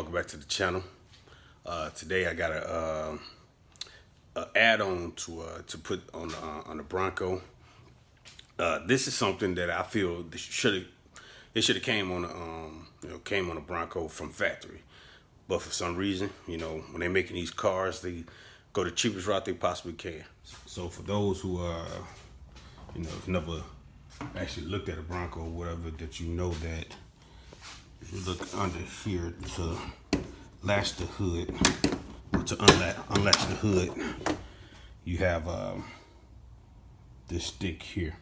welcome back to the channel. Today I got a add-on to put on the Bronco. This is something that I feel it should have came on a Bronco from factory, but for some reason, when they're making these cars, they go the cheapest route they possibly can. So for those who never actually looked at a Bronco or whatever, that that if you look under here to latch the hood, or to unlatch the hood, you have this stick here,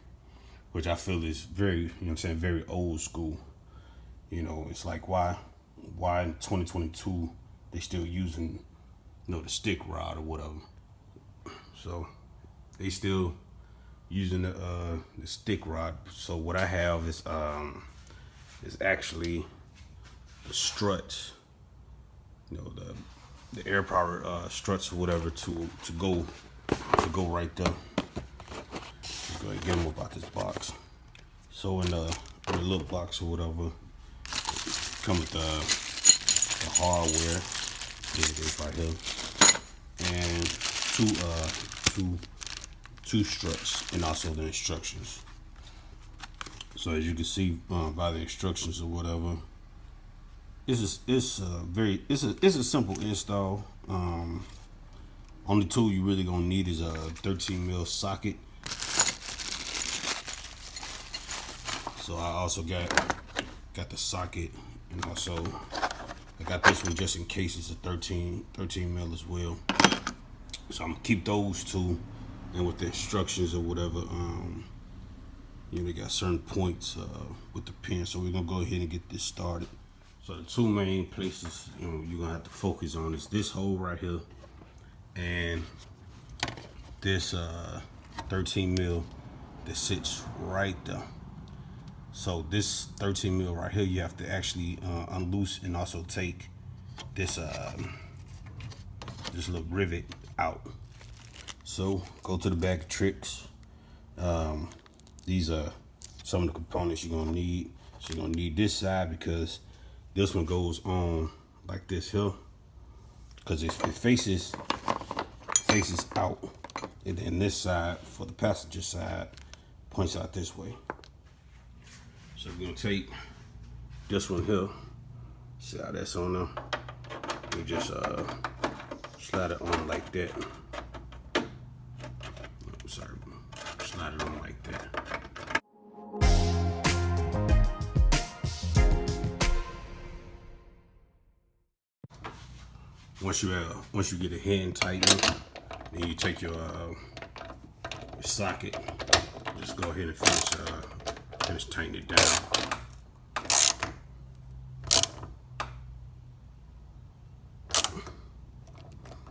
which I feel is very, very old school. It's like why in 2022 they still using, the stick rod or whatever. So they still using the stick rod. So what I have is actually the struts, the air powered struts or whatever to go right there. Let's go ahead and get them about this box. So in the little box or whatever, come with the hardware. There it is right here, and two struts, and also the instructions. So as you can see by the instructions or whatever, it's a simple install. Only tool you really gonna need is a 13mm socket. So I also got the socket, and also I got this one just in case it's a 13mm as well. So I'm gonna keep those two, and with the instructions or whatever, they got certain points with the pin. So we're gonna go ahead and get this started. So the two main places you're gonna have to focus on is this hole right here, and this 13mm that sits right there. So this 13mm right here, you have to actually unloose and also take this little rivet out. So go to the bag of tricks. These are some of the components you're gonna need. So you're gonna need this side, because this one goes on like this here, because it faces out, and then this side, for the passenger side, points out this way. So we're gonna take this one here. See how that's on there? We just slide it on like that. Sorry, slide it on like that. Once you get a hand tightened, then you take your socket. Just go ahead and finish tightening it down.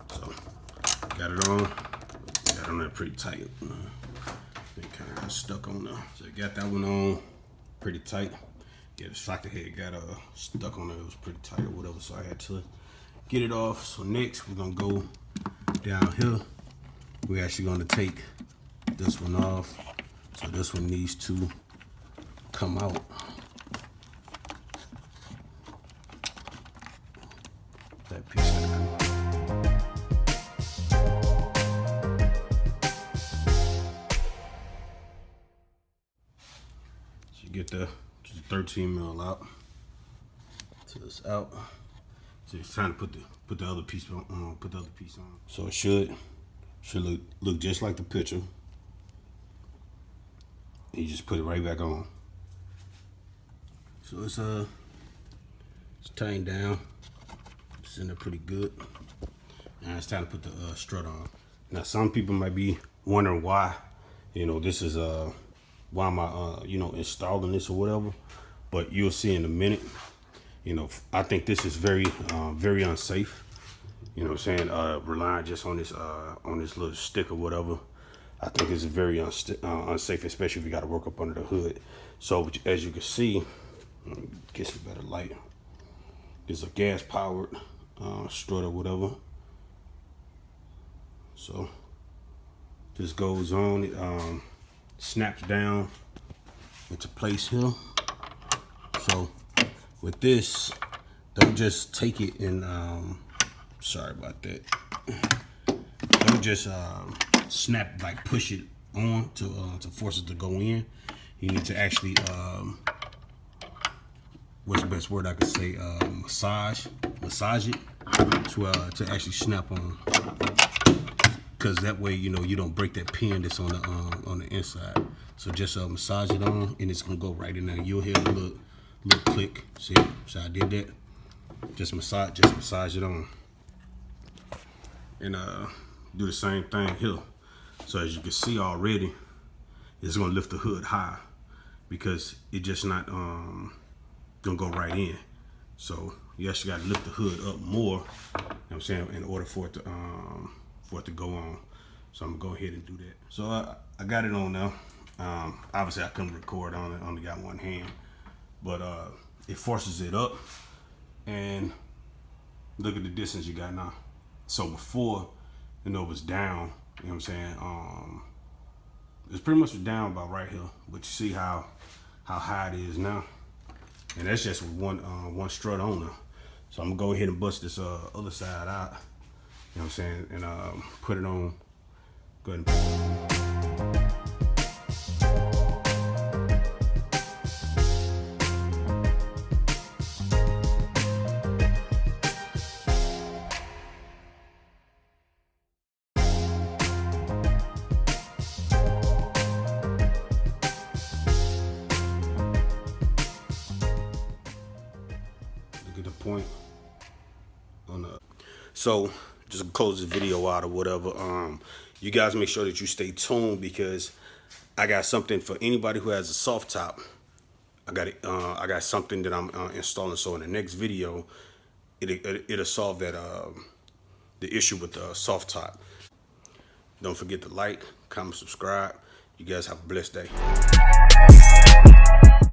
So got it on. Got on there pretty tight. It kind of got stuck on there. So I got that one on pretty tight. Yeah, the socket head got stuck on there. It was pretty tight or whatever, so I had to get it off. So next we're gonna go down here. We're actually gonna take this one off. So this one needs to come out. That piece gotta come out. So you get the 13mm out. So it's out. So it's time to put the other piece on. So it should look just like the picture. And you just put it right back on. So it's tightened down. It's in there pretty good. Now it's time to put the strut on. Now some people might be wondering why, this is why am I installing this or whatever. But you'll see in a minute. I think this is very unsafe. Relying just on this little stick or whatever. I think it's very unsafe, especially if you got to work up under the hood. So as you can see, get some better light. It's a gas powered strut or whatever. So this goes on. It snaps down into place here. So with this, don't just take it and sorry about that. Don't just snap, like push it on to force it to go in. You need to actually what's the best word I could say? Massage it to actually snap on. Because that way, you know, you don't break that pin that's on the inside. So just massage it on, and it's gonna go right in there. You'll hear a little click. See, so I did that. Just massage it on, and do the same thing here. So as you can see already, it's gonna lift the hood high because it just not gonna go right in. So you actually gotta lift the hood up more. You know what I'm saying, in order for it to go on. So I'm gonna go ahead and do that. So I got it on now. Obviously I couldn't record on it, only got one hand, but it forces it up, and look at the distance you got now. So before, you know, it was down, you know what I'm saying? It's pretty much down about right here, but you see how high it is now, and that's just with one strut on there. So I'm gonna go ahead and bust this other side out, you know what I'm saying, and put it on. Go ahead and put it on. Look at the point on the. So just close this video out or whatever. You guys make sure that you stay tuned, because I got something for anybody who has a soft top. I got something that I'm installing. So in the next video, it'll solve that the issue with the soft top. Don't forget to like, comment, subscribe. You guys have a blessed day.